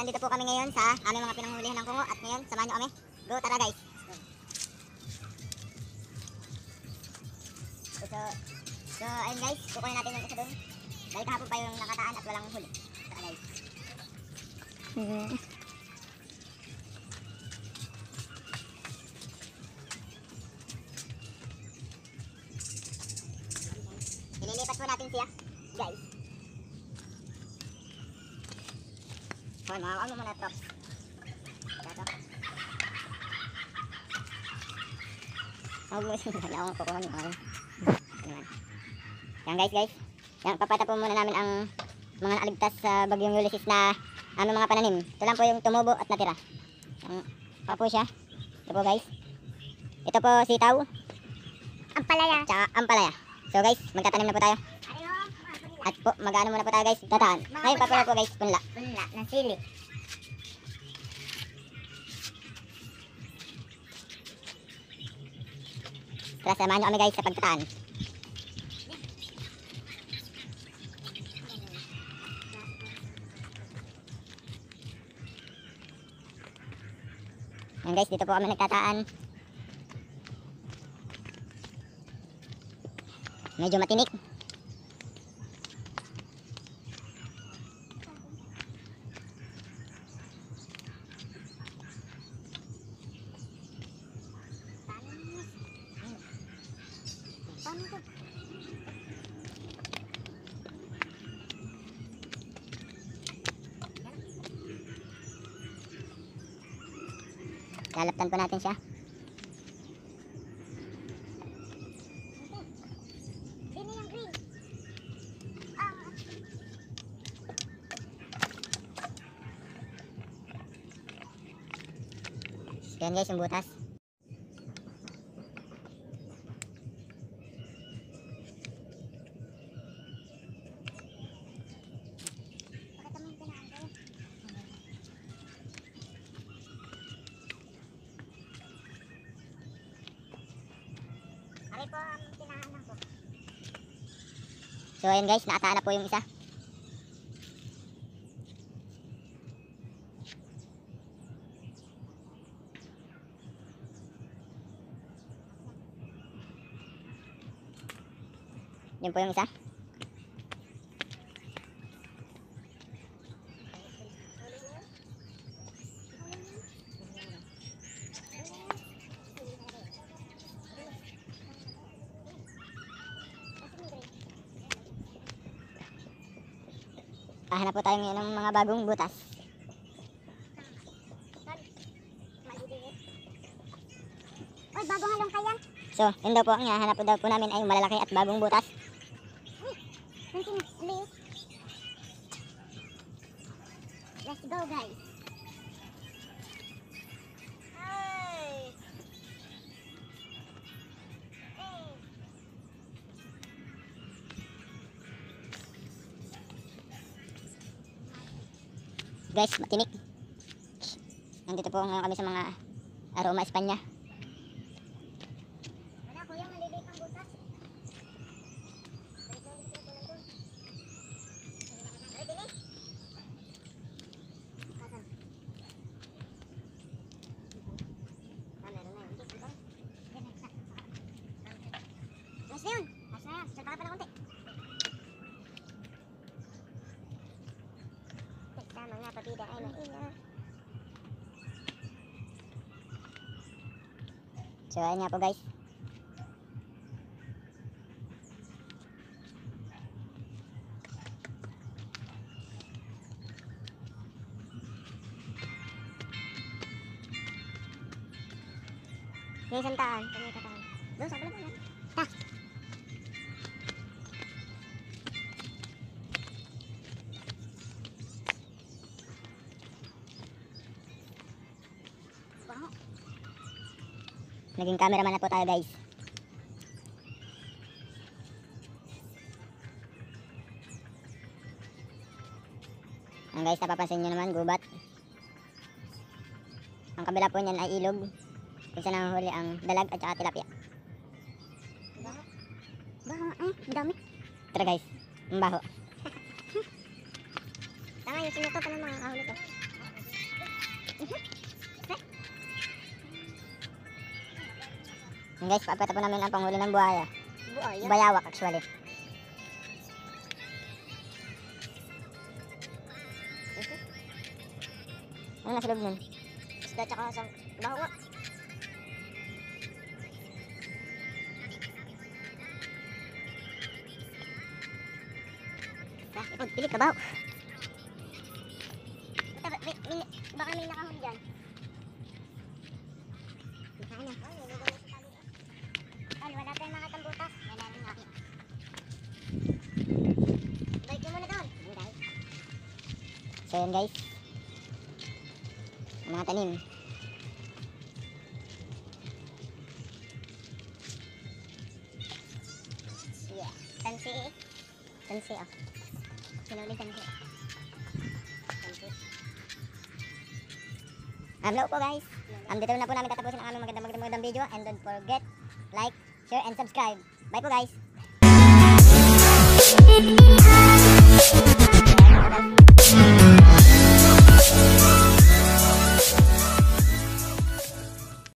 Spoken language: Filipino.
andito po kami ngayon sa aming mga pinanghulihan ng kungo. At ngayon, samahan nyo kami. Go, tara guys. So ayun guys, kukunin natin yung isa dun. Dahil kahapon pa yung nakataan at walang huli. Tara guys. Ililipat po natin siya, guys. So, makakaon mo muna, Trops. Ito. Huwag mo siya, wala akong kukuha niyo. Yan guys. Yan, papatapo muna namin ang mga naaligtas sa bagyong Ulysses na aming mga pananim. Ito lang po yung tumubo at natira. Yan, pa po siya. Ito po guys. Ito po sitaw. Ampalaya. Tsaka ampalaya. So guys, magtatanim na po tayo. At po, mag-ano muna po tayo guys. Tataan. Ngayon papala po guys, punla. Punla, ng sili. Tara, samahan nyo kami guys sa pagtataan. Yan guys, dito po kami nagtataan. Medyo matinik. Lalaptan po natin siya. Yan guys, yung butas. So ayan guys, nakataan na po yung isa. Yun po yung isa. Hanap po tayo ngayon ng mga bagong butas. Oy, bagong halong kaya. So, yun daw po ang hanap daw po namin ay malalaki at bagong butas. Let's go guys. Guys, matinik. Nandito po ngayon kami sa mga aroma Espanya. Wala kuya, maliliit ang butas. Mas na yun. Mas na yan. Salpa ka pa na konti. Mga papida ay maingat. So ayun nga po guys. May isang taan. Doon sa pala po. Ta. Naging cameraman na po tayo guys. Ang guys, napapansin nyo naman, gubat. Ang kabila po niyan ay ilog. Kung saan nanghuli ang dalag at saka tilapia. Baho, dami. Tara guys, ang baho. Tama yung sinuto pa ng mga kahuli ko. Yan guys, papakita po namin ang panghuli ng buhaya. Buhaya? Bayawak actually. Ano nasa loob nun? Isda tsaka sa baho nga. Ikaw, pilit ka ba? Baka may nakahuli dyan. Sana. Wala tayong mga tambutas. Wala rin ako. Balik mo muna doon. So yun guys. Ang mga tanim. Yeah. Tansi eh. Tansi oh. Sinuli tansi. Tansi. Hello po guys. Dito na po namin tatapusin ang aming magandang video. And don't forget, like, share, and subscribe. Bye po guys.